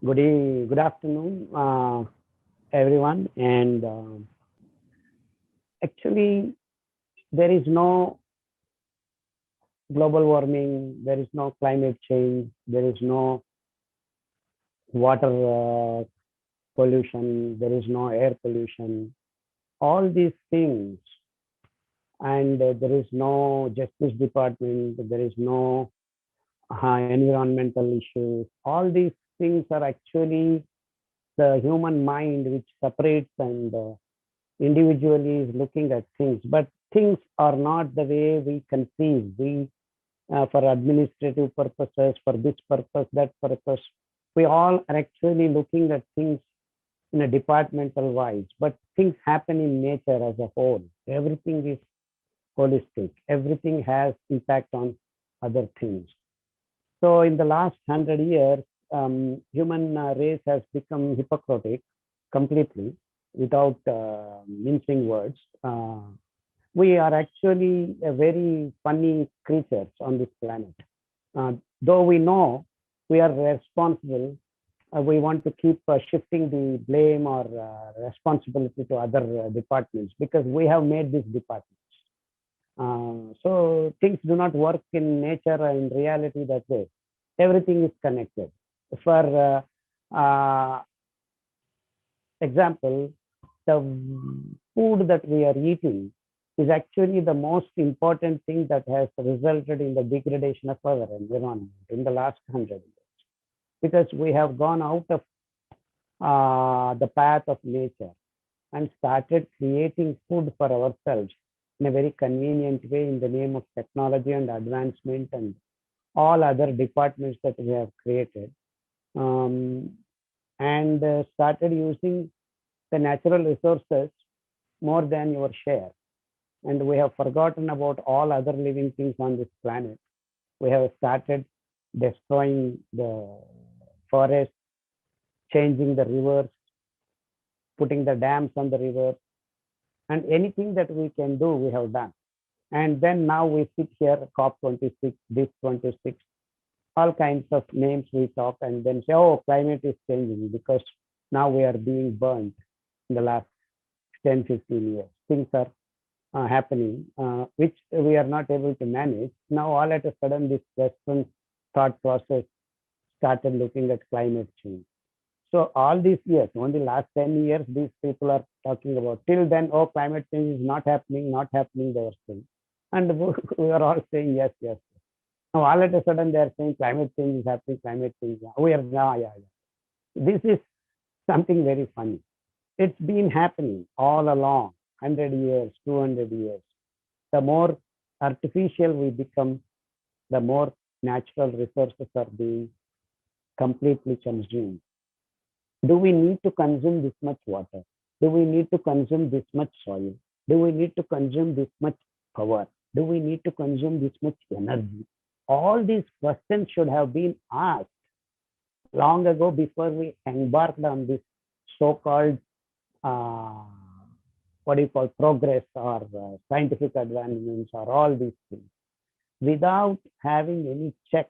Good afternoon, everyone. And actually, there is no global warming, there is no climate change, there is no water pollution, there is no air pollution. All these things, and there is no justice department, there is no environmental issues. All these things are actually the human mind which separates and individually is looking at things, but things are not the way we conceive. We, for administrative purposes, for this purpose, that purpose, we all are actually looking at things in a departmental wise, but things happen in nature as a whole. Everything is holistic. Everything has impact on other things. So in the last 100 years, human race has become hypocritic completely without mincing words. We are actually a very funny creatures on this planet. Though we know we are responsible, we want to keep shifting the blame or responsibility to other departments because we have made these departments. So things do not work in nature or in reality that way. Everything is connected. For example, the food that we are eating is actually the most important thing that has resulted in the degradation of our environment in the last 100 years, because we have gone out of the path of nature and started creating food for ourselves in a very convenient way in the name of technology and advancement and all other departments that we have created, um, and started using the natural resources more than your share. And we have forgotten about all other living things on this planet. We have started destroying the forest, changing the rivers, putting the dams on the rivers, and anything that we can do, we have done. And then now we sit here, COP26, this 26, all kinds of names we talk, and then say, oh, climate is changing because now we are being burned in the last 10, 15 years. Things are happening, which we are not able to manage. Now, all at a sudden, this Western thought process started looking at climate change. So all these years, only last 10 years, these people are talking about. Till then, oh, climate change is not happening, not happening, they were saying. And we are all saying, yes, yes. Now, all at a sudden, they are saying climate change is happening, climate change. We are, yeah. This is something very funny. It's been happening all along, 100 years, 200 years. The more artificial we become, the more natural resources are being completely consumed. Do we need to consume this much water? Do we need to consume this much soil? Do we need to consume this much power? Do we need to consume this much energy? All these questions should have been asked long ago before we embarked on this so-called uh, what do you call progress or scientific advancements or all these things, without having any check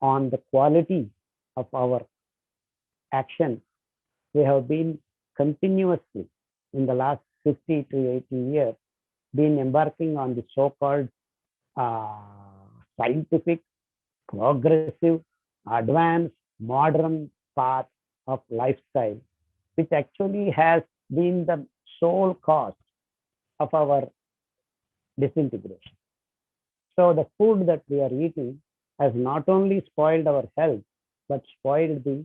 on the quality of our action. We have been continuously in the last 50 to 80 years been embarking on the so-called uh, scientific, progressive, advanced, modern path of lifestyle, which actually has been the sole cause of our disintegration. So the food that we are eating has not only spoiled our health, but spoiled the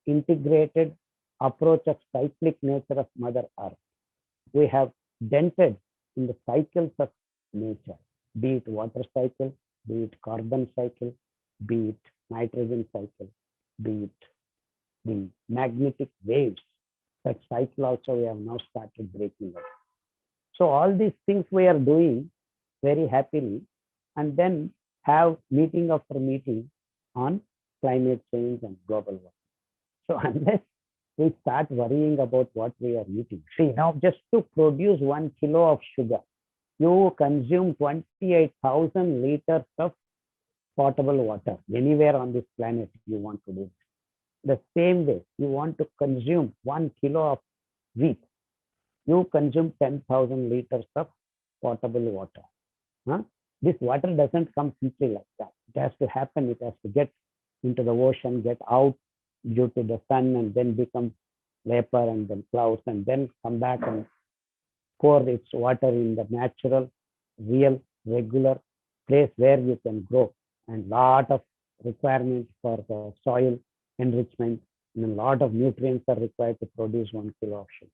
integrated approach of cyclic nature of Mother Earth. We have dented in the cycles of nature, be it water cycle, be it carbon cycle, be it nitrogen cycle, be it the magnetic waves. That cycle also we have now started breaking up. So all these things we are doing very happily, and then have meeting after meeting on climate change and global warming. So unless we start worrying about what we are eating, see now just to produce 1 kilo of sugar, you consume 28,000 liters of potable water anywhere on this planet you want to live. The same way, you want to consume 1 kilo of wheat, you consume 10,000 liters of potable water. Huh? This water doesn't come simply like that. It has to happen. It has to get into the ocean, get out due to the sun, and then become vapor and then clouds, and then come back and pour its water in the natural, real, regular place where you can grow. And lot of requirements for the soil enrichment, and a lot of nutrients are required to produce 1 kilo of sugar.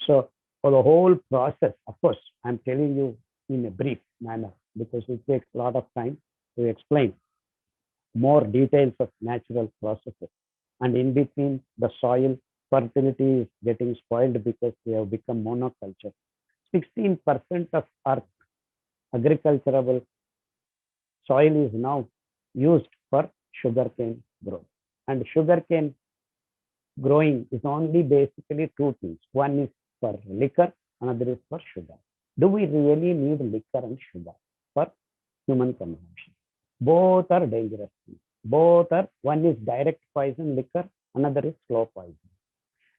So for the whole process, of course, I'm telling you in a brief manner because it takes a lot of time to explain more details of natural processes. And in between, the soil fertility is getting spoiled because we have become monoculture. 16% of our agricultural soil is now used for sugarcane growth. And sugarcane growing is only basically two things. One is for liquor, another is for sugar. Do we really need liquor and sugar for human consumption? Both are dangerous things. Both are, one is direct poison, liquor, another is slow poison.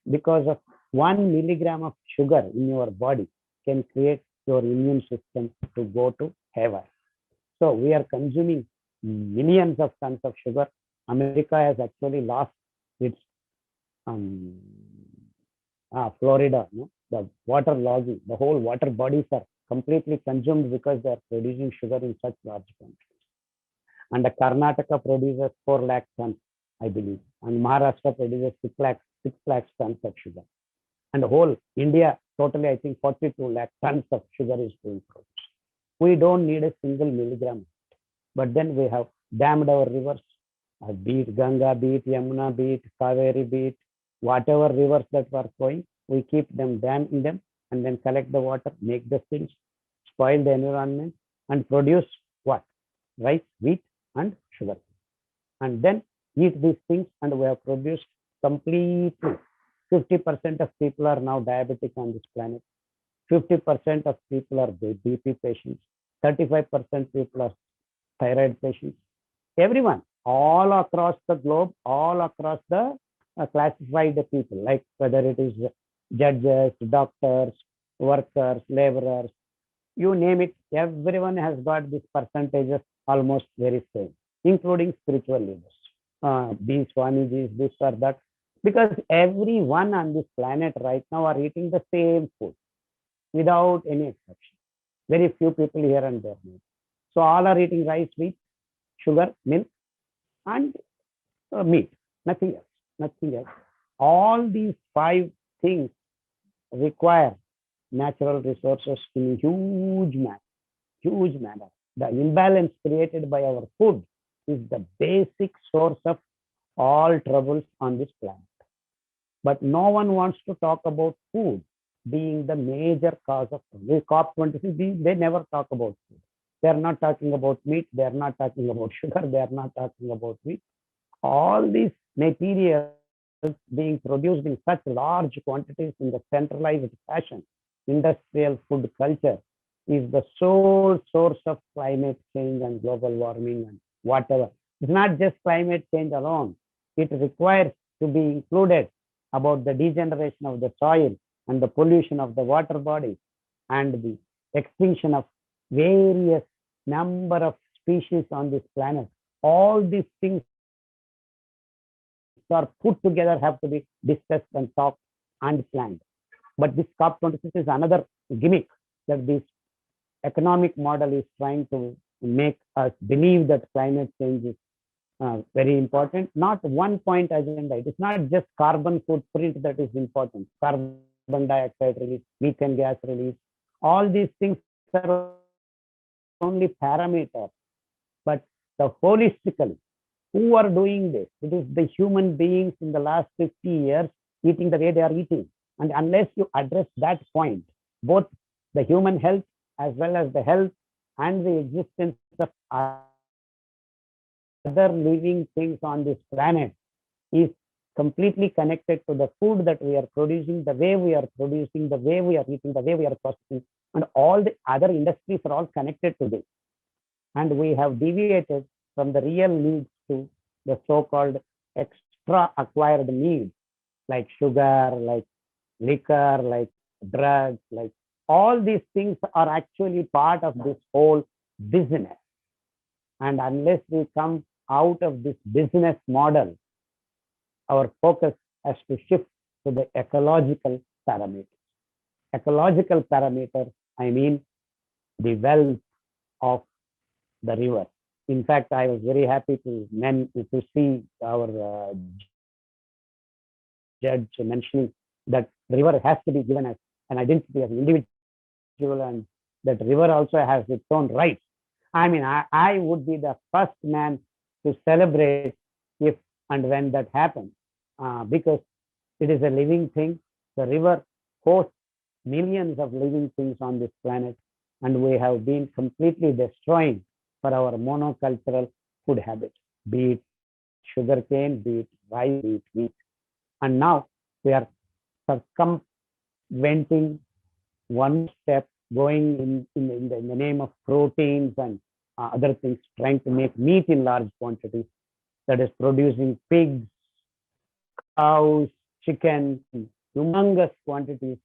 Because of 1 milligram of sugar in your body can create your immune system to go to haywire. So we are consuming millions of tons of sugar. America has actually lost its Florida, no? The water logging, the whole water bodies are completely consumed because they are producing sugar in such large quantities. And the Karnataka produces 4 lakh tons, I believe, and Maharashtra produces 6 lakh tons of sugar. And the whole India, totally, I think 42 lakh tons of sugar is being produced. We don't need a single milligram, but then we have dammed our rivers, be it Ganga, be it Yamuna, be it Kaveri, be it whatever rivers that were flowing, we keep them, dam in them, and then collect the water, make the things, spoil the environment, and produce what? Rice, wheat, and sugar. And then eat these things, and we have produced completely 50% of people are now diabetic on this planet. 50% of people are BP patients. 35% people are thyroid patients. Everyone, all across the globe, all across the classified people, like whether it is judges, doctors, workers, laborers, you name it, everyone has got these percentages almost very same, including spiritual leaders. These Swamijis, this or that, because everyone on this planet right now are eating the same food without any exception. Very few people here and there. So all are eating rice, wheat, sugar, milk, and meat. Nothing else. Nothing else. All these 5 things require natural resources in huge manner. Huge manner. The imbalance created by our food is the basic source of all troubles on this planet. But no one wants to talk about food being the major cause of the COP26. They never talk about food. They are not talking about meat. They are not talking about sugar. They are not talking about wheat. All these materials being produced in such large quantities in the centralized fashion, industrial food culture, is the sole source of climate change and global warming and whatever. It's not just climate change alone. It requires to be included about the degeneration of the soil and the pollution of the water bodies and the extinction of various number of species on this planet. All these things are put together, have to be discussed and talked and planned. But this COP26 is another gimmick that this economic model is trying to make us believe that climate change is very important. Not one point agenda. It is not just carbon footprint that is important. Carbon dioxide release, methane gas release, all these things are only parameters. But the holistically, who are doing this? It is the human beings in the last 50 years eating the way they are eating. And unless you address that point, both the human health as well as the health and the existence of other living things on this planet is completely connected to the food that we are producing, the way we are producing, the way we are eating, the way we are processing, and all the other industries are all connected to this. And we have deviated from the real needs to the so-called extra acquired needs like sugar, like liquor, like drugs, like all these things are actually part of this whole business. And unless we come out of this business model, our focus has to shift to the ecological parameters. Ecological parameters, I mean the wealth of the river. In fact, I was very happy to see our judge mentioning that river has to be given as an identity as an individual, and that river also has its own rights. I mean, I would be the first man to celebrate if and when that happens, because it is a living thing. The river hosts millions of living things on this planet, and we have been completely destroying for our monocultural food habits, be it sugarcane, be it rice, be it wheat. And now we are circumventing one step, going in the name of proteins and other things, trying to make meat in large quantities, that is producing pigs, cows, chicken, in humongous quantities,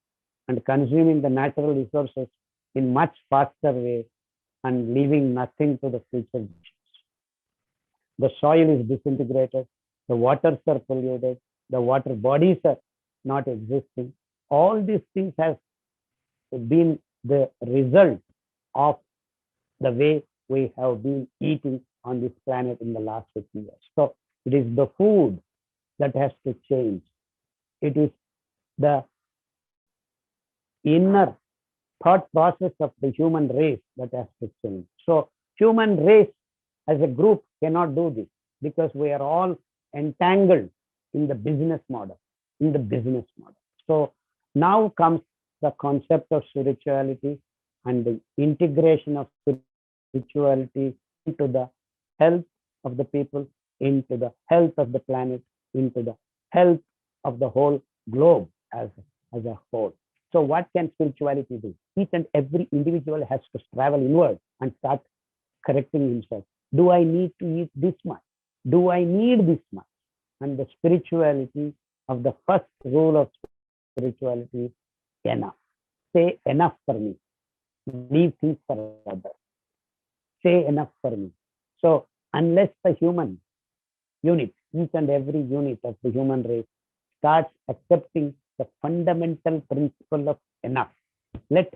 and consuming the natural resources in much faster way and leaving nothing to the future. The soil is disintegrated, the waters are polluted, the water bodies are not existing. All these things have been the result of the way we have been eating on this planet in the last 50 years. So it is the food that has to change. It is the inner thought process of the human race that has to change. So human race as a group cannot do this because we are all entangled in the business model, So now comes the concept of spirituality and the integration of spirituality into the health of the people, into the health of the planet, into the health of the whole globe as a whole. So what can spirituality do? Each and every individual has to travel inward and start correcting himself. Do I need to eat this much? Do I need this much? And the spirituality of the first rule of spirituality is enough. Say enough for me. Leave things for others. Say enough for me. So unless the human unit, each and every unit of the human race starts accepting the fundamental principle of enough, let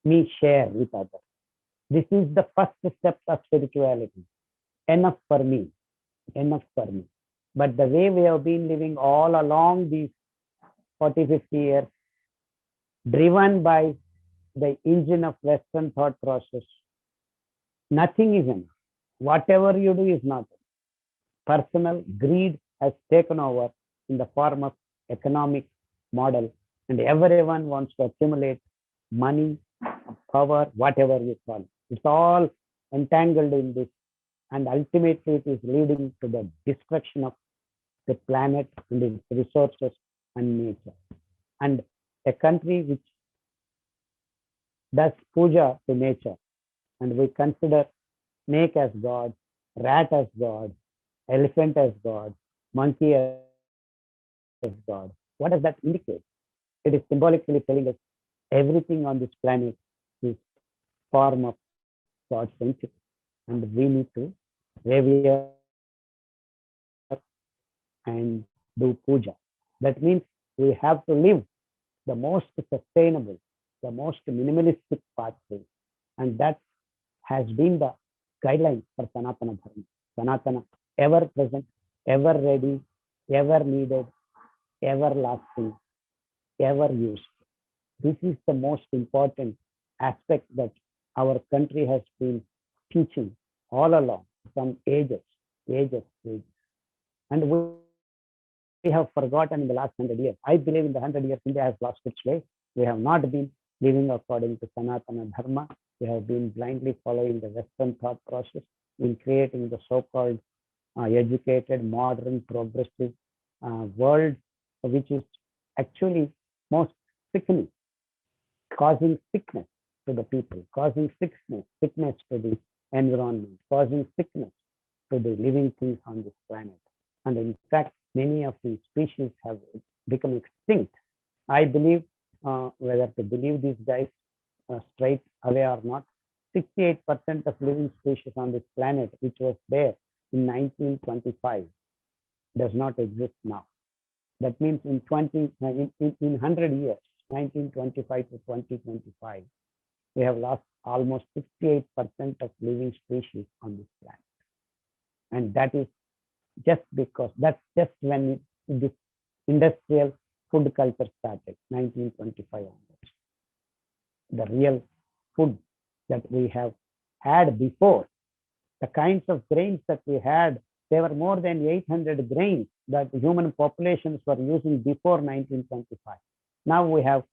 me share with others. This is the first step of spirituality. Enough for me. Enough for me. But the way we have been living all along these 40, 50 years, driven by the engine of Western thought process, nothing is enough. Whatever you do is not. Personal greed has taken over in the form of economic model, and everyone wants to accumulate money, power, whatever you call it. It's all entangled in this, and ultimately it is leading to the destruction of the planet and its resources and nature. And a country which does puja to nature, and we consider snake as God, rat as God, elephant as God, monkey as God, what does that indicate? It is symbolically telling us everything on this planet is form of God's entity, and we need to revere and do puja. That means we have to live the most sustainable, the most minimalistic pathway, and that has been the guideline for Sanatana Dharma. Sanatana, ever present, ever ready, ever needed, everlasting, ever used. This is the most important aspect that our country has been teaching all along from ages, ages, ages. And we have forgotten in the last 100 years. I believe in the 100 years, India has lost its way. We have not been living according to Sanatana Dharma. We have been blindly following the Western thought process in creating the so-called educated, modern, progressive world, which is actually most sickening, causing sickness to the people, causing sickness to the environment, causing sickness to the living things on this planet. And in fact, many of the species have become extinct. I believe, whether to believe these guys straight away or not, 68% of living species on this planet, which was there in 1925, does not exist now. That means in 100 years, 1925 to 2025, we have lost almost 68% of living species on this planet. And that is just because that's just when this industrial food culture started, 1925 onwards. The real food that we have had before, the kinds of grains that we had, there were more than 800 grains that human populations were using before 1925. Now we have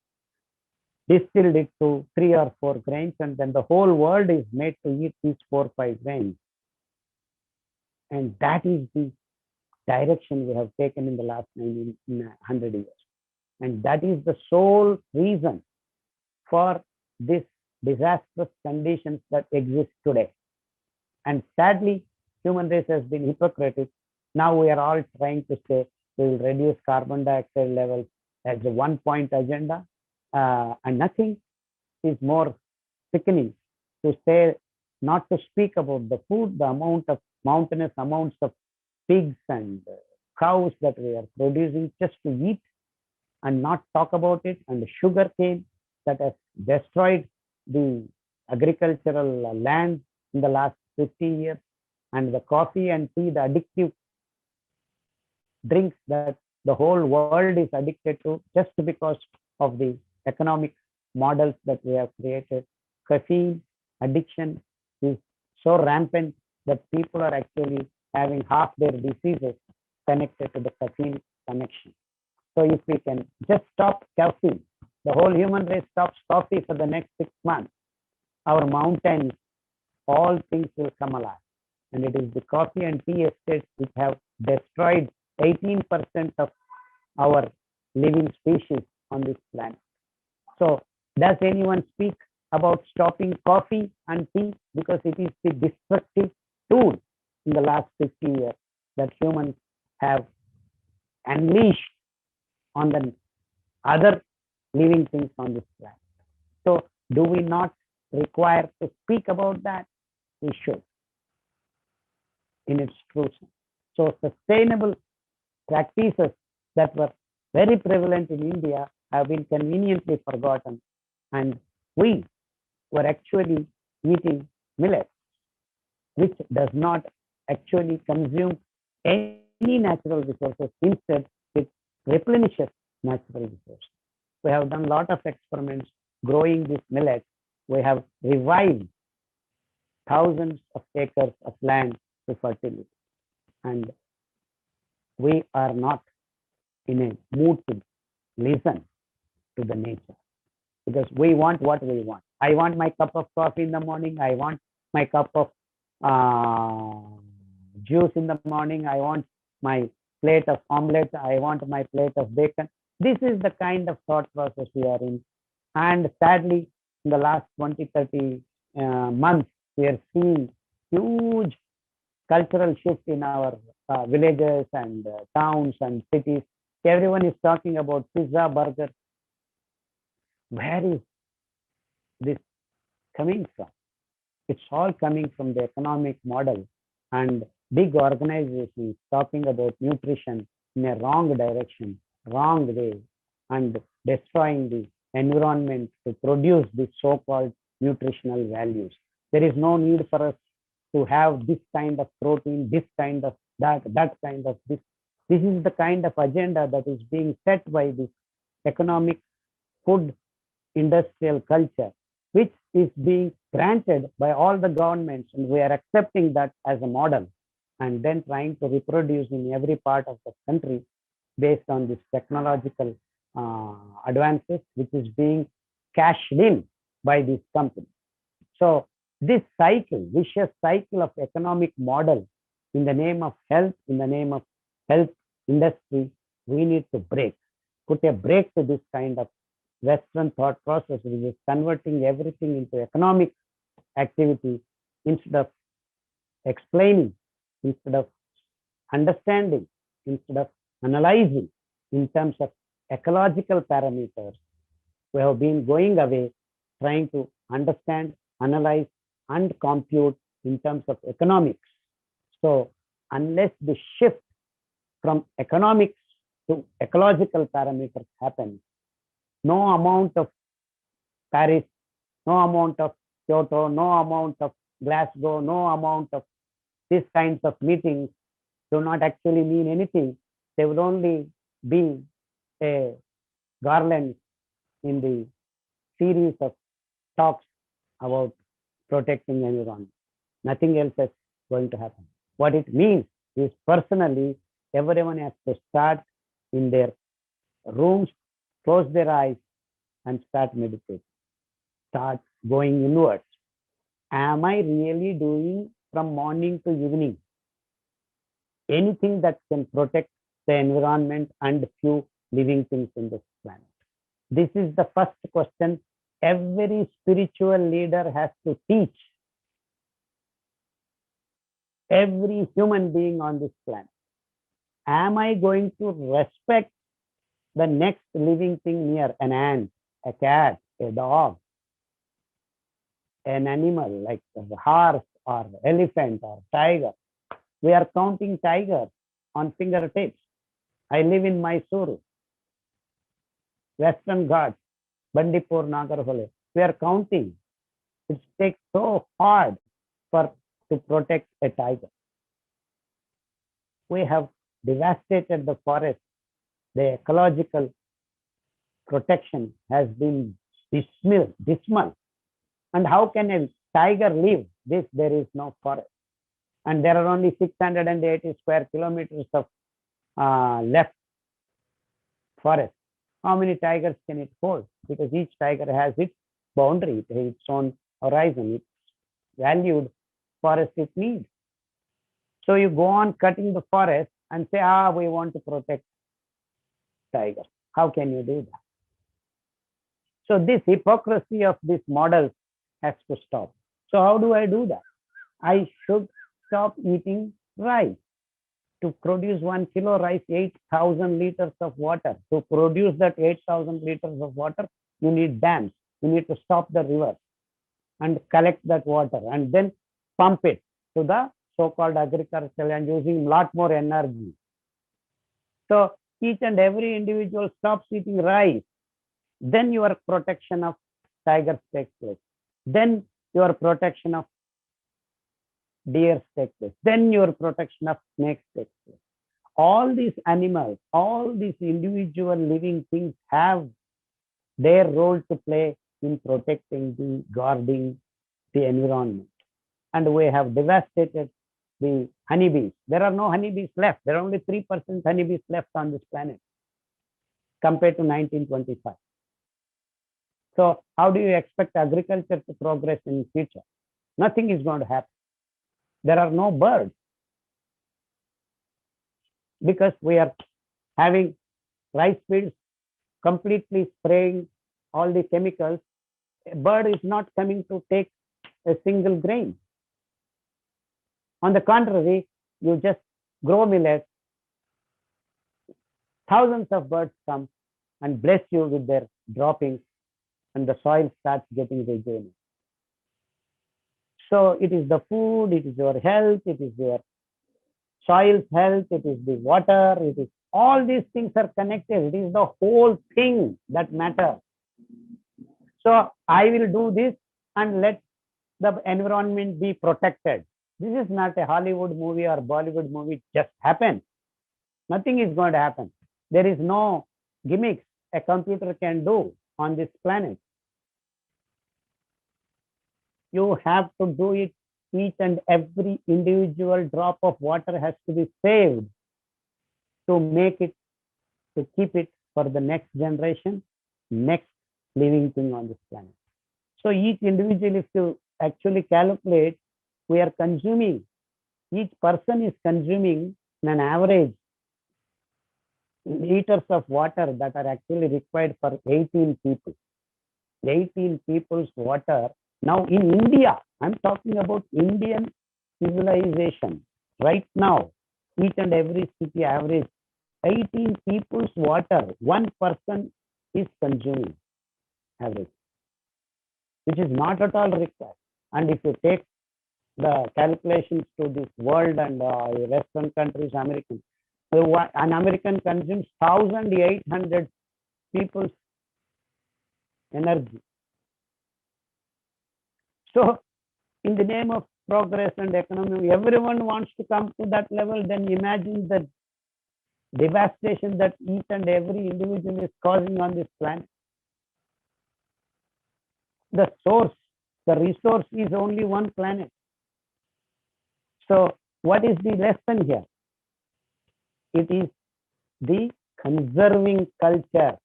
distilled it to 3 or 4 grains, and then the whole world is made to eat these 4 or 5 grains. And that is the direction we have taken in the last 100 years. And that is the sole reason for this disastrous conditions that exist today. And sadly, human race has been hypocritical. Now we are all trying to say we will reduce carbon dioxide levels as a one-point agenda, and nothing is more sickening to say, not to speak about the food, the amount of mountainous amounts of pigs and cows that we are producing just to eat, and not talk about it, and the sugar cane that has destroyed the agricultural land in the last 50 years, and the coffee and tea, the addictive drinks that the whole world is addicted to just because of the economic models that we have created. Caffeine addiction is so rampant that people are actually having half their diseases connected to the caffeine connection. So if we can just stop caffeine, the whole human race stops coffee for the next 6 months, our mountains, all things will come alive. And it is the coffee and tea estates which have destroyed 18% of our living species on this planet. So does anyone speak about stopping coffee and tea? Because it is the destructive tool in the last 50 years that humans have unleashed on the other living things on this planet. So do we not require to speak about that? We should, in its true sense. So sustainable practices that were very prevalent in India have been conveniently forgotten, and we were actually eating millet, which does not actually consume any natural resources. Instead, it replenishes natural resources. We have done a lot of experiments growing this millet. We have revived thousands of acres of land to fertility, and we are not in a mood to listen to the nature, because we want what we want. I want my cup of coffee in the morning. I want my cup of juice in the morning. I want my plate of omelette. I want my plate of bacon. This is the kind of thought process we are in. And sadly, in the last 20, 30 months, we are seeing huge cultural shift in our villages and towns and cities. Everyone is talking about pizza, burger. Where is this coming from? It's all coming from the economic model and big organizations talking about nutrition in a wrong direction, wrong way, and destroying the environment to produce these so-called nutritional values. There is no need for us to have this kind of protein, this kind of that, that kind of this. This is the kind of agenda that is being set by this economic food industrial culture, which is being granted by all the governments, and we are accepting that as a model and then trying to reproduce in every part of the country based on this technological advances, which is being cashed in by these companies. So this cycle, vicious cycle of economic model in the name of health, in the name of health industry, we need to break, put a break to this kind of Western thought process, which is converting everything into economic activity instead of explaining, instead of understanding, instead of analyzing in terms of ecological parameters. We have been going away trying to understand, analyze, and compute in terms of economics. So unless the shift from economics to ecological parameters happens, no amount of Paris, no amount of Kyoto, no amount of Glasgow, no amount of these kinds of meetings do not actually mean anything. They will only be a garland in the series of talks about protecting environment. Nothing else is going to happen. What it means is personally, everyone has to start in their rooms, close their eyes, and start meditating. Start going inwards. Am I really doing from morning to evening anything that can protect the environment and few living things in this planet? This is the first question every spiritual leader has to teach every human being on this planet. Am I going to respect the next living thing near, an ant, a cat, a dog, an animal like a horse or elephant or tiger? We are counting tigers on fingertips. I live in Mysuru, Western Ghats, Bandipur, Nagarhole. We are counting. It takes so hard to protect a tiger. We have devastated the forest. The ecological protection has been dismal. And how can a tiger live? There is no forest. And there are only 680 square kilometers of left forest. How many tigers can it hold? Because each tiger has its boundary, its own horizon, its valued forest it needs. So you go on cutting the forest and say, we want to protect tigers. How can you do that? So this hypocrisy of these models has to stop. So how do I do that? I should stop eating rice. To produce 1 kilo rice, 8,000 liters of water. To produce that 8,000 liters of water, you need dams. You need to stop the river and collect that water and then pump it to the so-called agricultural and using a lot more energy. So each and every individual stops eating rice. Then your protection of tigers takes place. Then your protection of deer takes place. Then your protection of snakes takes place. All these animals, all these individual living things have their role to play in protecting the guarding the environment. And we have devastated the honeybees. There are no honeybees left. There are only 3% honeybees left on this planet compared to 1925. So how do you expect agriculture to progress in the future? Nothing is going to happen. There are no birds because we are having rice fields completely spraying all the chemicals. A bird is not coming to take a single grain. On the contrary, you just grow millet, thousands of birds come and bless you with their droppings, and the soil starts getting regenerated. So it is the food, it is your health, it is your soil's health, it is the water, it is all these things are connected. It is the whole thing that matters. So I will do this and let the environment be protected. This is not a Hollywood movie or Bollywood movie. It just happens. Nothing is going to happen. There is no gimmicks a computer can do on this planet. You have to do it. Each and every individual drop of water has to be saved to make it, to keep it for the next generation, next living thing on this planet. So each individual, if you actually calculate, we are consuming, each person is consuming an average liters of water that are actually required for 18 people. 18 people's water. Now in India, I'm talking about Indian civilization. Right now, each and every city average 18 people's water, one person is consuming average, which is not at all required. And if you take the calculations to this world and Western countries, American, an American consumes 1,800 people's energy. So, in the name of progress and economy, everyone wants to come to that level. Then imagine the devastation that each and every individual is causing on this planet. The source, the resource is only one planet. So, what is the lesson here? It is the conserving culture.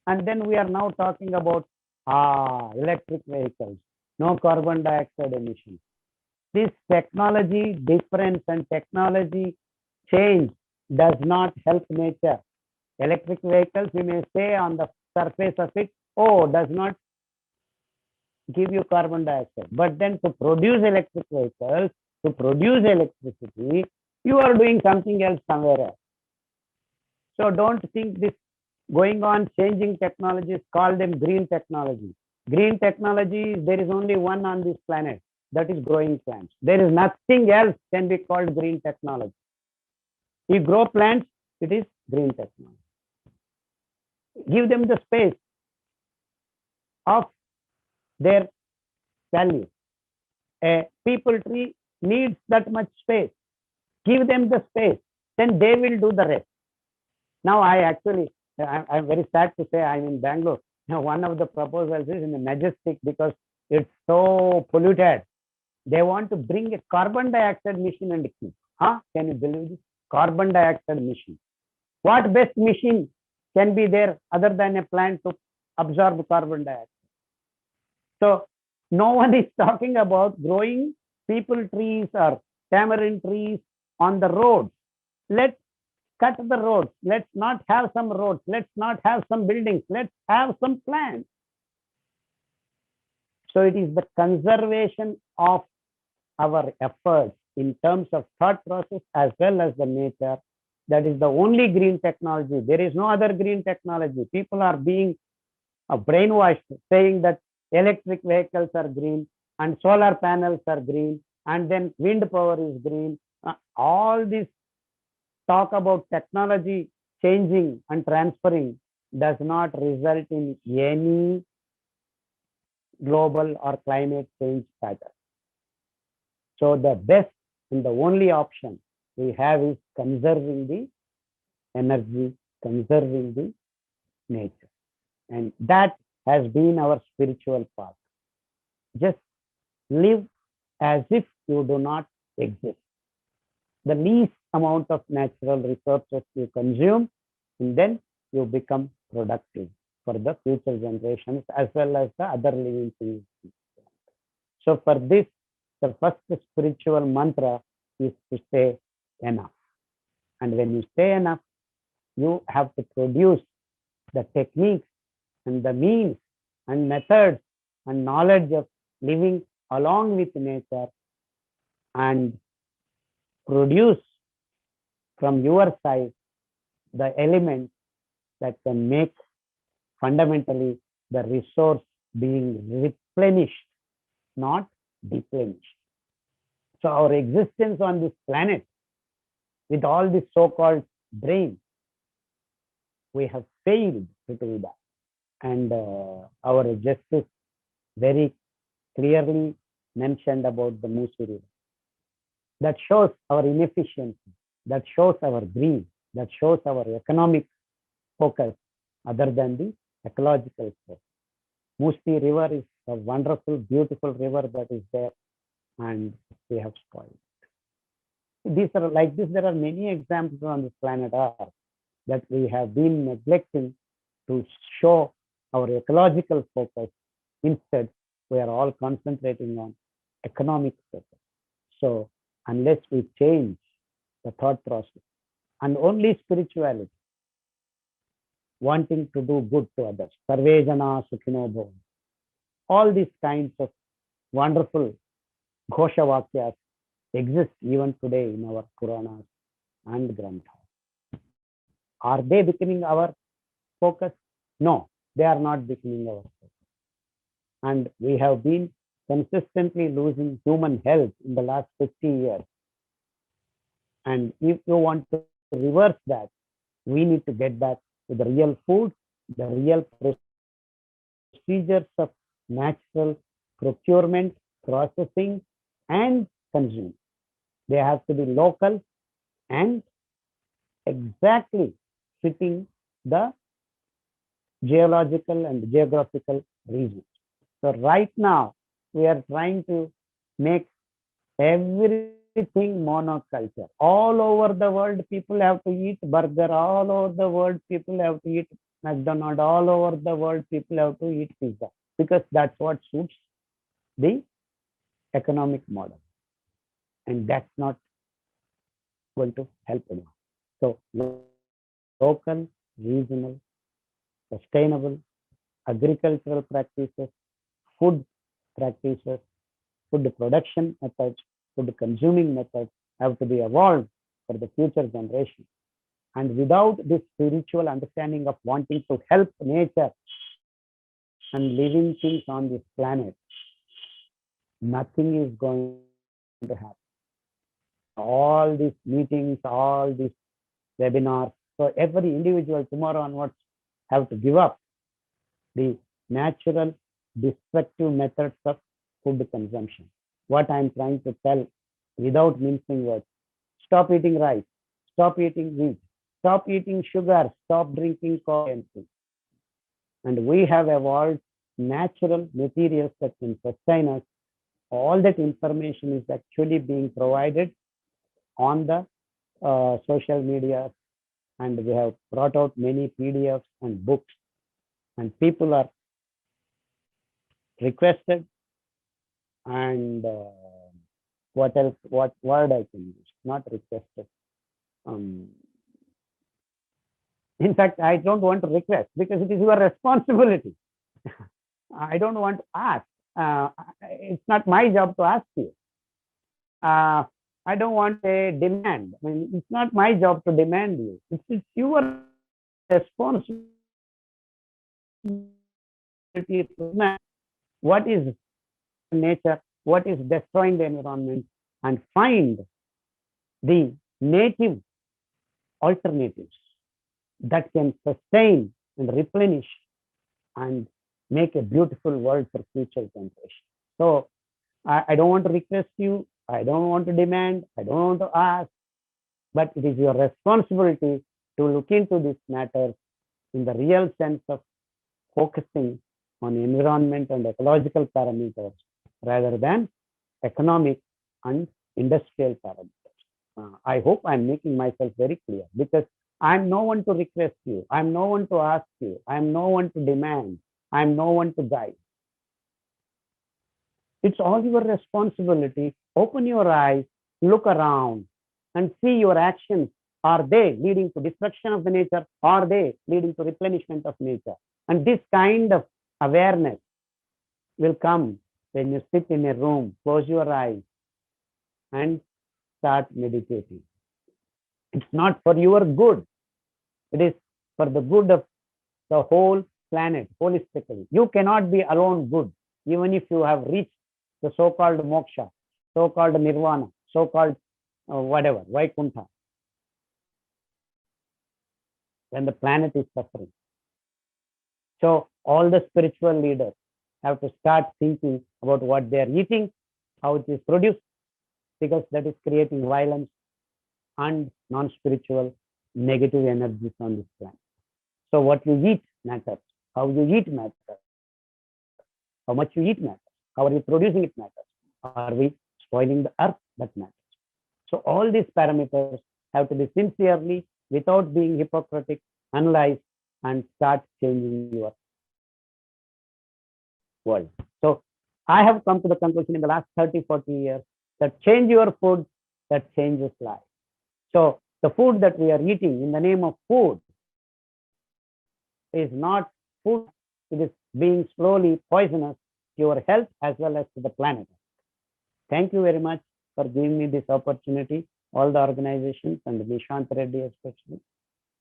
And then we are now talking about electric vehicles, no carbon dioxide emissions. This technology difference and technology change does not help nature. Electric vehicles, we may say on the surface of it, oh, does not give you carbon dioxide. But then to produce electric vehicles, to produce electricity, you are doing something else somewhere else. So don't think this going on changing technologies, call them green technology. Green technology, there is only one on this planet, that is growing plants. There is nothing else can be called green technology. You grow plants, it is green technology. Give them the space of their value. A people tree needs that much space. Give them the space, then they will do the rest. Now, I'm very sad to say I'm in Bangalore. Now, one of the proposals is in the Majestic because it's so polluted. They want to bring a carbon dioxide machine and keep. Huh? Can you believe this? Carbon dioxide machine. What best machine can be there other than a plant to absorb carbon dioxide? So, no one is talking about growing people trees or tamarind trees on the roads. Let's cut the roads. Let's not have some roads. Let's not have some buildings. Let's have some plants. So it is the conservation of our efforts in terms of thought process as well as the nature. That is the only green technology. There is no other green technology. People are being brainwashed saying that electric vehicles are green and solar panels are green and then wind power is green. All this talk about technology changing and transferring does not result in any global or climate change pattern. So the best and the only option we have is conserving the energy, conserving the nature. And that has been our spiritual path. Just live as if you do not exist. The least amount of natural resources you consume, and then you become productive for the future generations as well as the other living things. So for this, the first spiritual mantra is to say enough. And when you say enough, you have to produce the techniques and the means and methods and knowledge of living along with nature and produce from your side the elements that can make fundamentally the resource being replenished, not deplenished. So our existence on this planet with all this so-called brain, we have failed to do that. And our justice very clearly mentioned about the Musi River. That shows our inefficiency, that shows our greed, that shows our economic focus other than the ecological focus. Musi River is a wonderful, beautiful river that is there, and we have spoiled it. These are like this. There are many examples on this planet Earth that we have been neglecting to show our ecological focus. Instead, we are all concentrating on economic focus. So unless we change the thought process and only spirituality, wanting to do good to others, Sarve Jana Sukhino Bhavantu, all these kinds of wonderful Ghosha Vakyas exist even today in our Puranas and Granthas. Are they becoming our focus? No, they are not becoming our focus. And we have been consistently losing human health in the last 50 years. And if you want to reverse that, we need to get back to the real food, the real procedures of natural procurement, processing, and consuming. They have to be local and exactly fitting the geological and geographical regions. So right now, we are trying to make everything monoculture. All over the world, people have to eat burger. All over the world, people have to eat McDonald's. All over the world, people have to eat pizza because that's what suits the economic model. And that's not going to help anyone. So local, regional, sustainable, agricultural practices, food practices, food production methods, food consuming methods have to be evolved for the future generation. And without this spiritual understanding of wanting to help nature and living things on this planet, nothing is going to happen. All these meetings, all these webinars, so every individual tomorrow onwards have to give up the natural destructive methods of food consumption. What I'm trying to tell without mincing words, stop eating rice, stop eating wheat, stop eating sugar, stop drinking coffee. And we have evolved natural materials that can sustain us. All that information is actually being provided on the social media, and we have brought out many PDFs and books, and people are requested. And what else? What word I can use? Not requested. In fact, I don't want to request because it is your responsibility. I don't want to ask. It's not my job to ask you. I don't want a demand. I mean, it's not my job to demand you. It's your responsibility to what is nature, what is destroying the environment, and find the native alternatives that can sustain and replenish and make a beautiful world for future generations. So I don't want to request you, I don't want to demand, I don't want to ask, but it is your responsibility to look into this matter in the real sense of focusing on environment and ecological parameters rather than economic and industrial parameters. I hope I'm making myself very clear because I'm no one to request you. I'm no one to ask you. I'm no one to demand. I'm no one to guide. It's all your responsibility. Open your eyes, look around, and see your actions. Are they leading to destruction of the nature? Are they leading to replenishment of nature? And this kind of awareness will come when you sit in a room, close your eyes, and start meditating. It's not for your good. It is for the good of the whole planet, holistically. You cannot be alone good, even if you have reached the so-called moksha, so-called nirvana, so-called whatever, Vaikuntha, when the planet is suffering. So all the spiritual leaders have to start thinking about what they are eating, how it is produced, because that is creating violence and non-spiritual negative energies on this planet. So what you eat matters, how you eat matters, how much you eat matters, how are you producing it matters, are we spoiling the earth, that matters. So all these parameters have to be sincerely, without being hypocritic, analyzed and start changing your world. So I have come to the conclusion in the last 30, 40 years that change your food, that changes life. So the food that we are eating in the name of food is not food, it is being slowly poisonous to your health as well as to the planet. Thank you very much for giving me this opportunity, all the organizations and Nishant Reddy especially.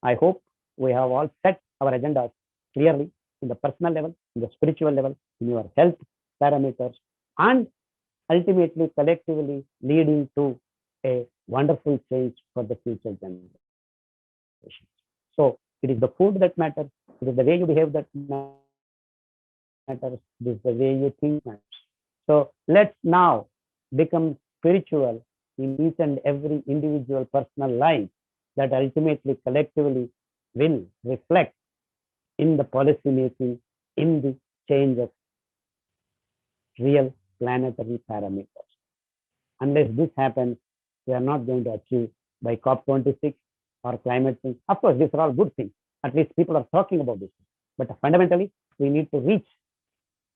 I hope we have all set our agendas clearly in the personal level, in the spiritual level, in your health parameters, and ultimately collectively leading to a wonderful change for the future generation. So it is the food that matters, it is the way you behave that matters, it is the way you think matters. So let's now become spiritual in each and every individual personal life that ultimately collectively will reflect in the policy making, in the change of real planetary parameters. Unless this happens, we are not going to achieve by COP26 or climate change. Of course, these are all good things. At least people are talking about this. But fundamentally, we need to reach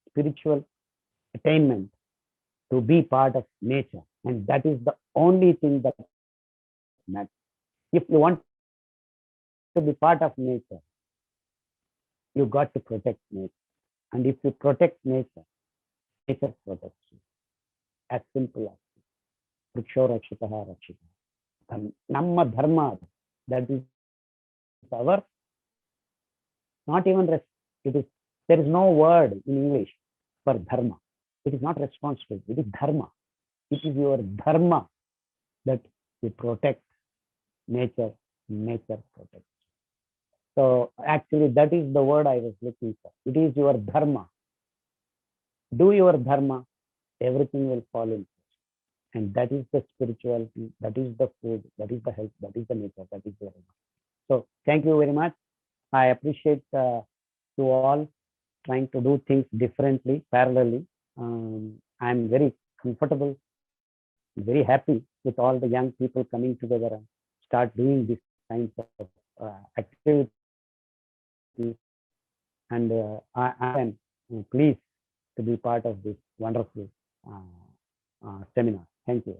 spiritual attainment to be part of nature. And that is the only thing that matters. If you want to be part of nature, you got to protect nature. And if you protect nature, nature protects you. As simple as Vriksho Rakshitaha Rakshitaha. Namma Dharma, that is our, not even, it is, there is no word in English for dharma. It is not responsible, it is dharma. It is your dharma that you protect nature, nature protects. So actually, that is the word I was looking for. It is your dharma. Do your dharma, everything will fall in place. And that is the spirituality, that is the food, that is the health, that is the nature, that is the dharma. So thank you very much. I appreciate you all trying to do things differently, parallelly. I'm very comfortable, very happy with all the young people coming together and start doing these kinds of activities. And I am pleased to be part of this wonderful seminar. Thank you.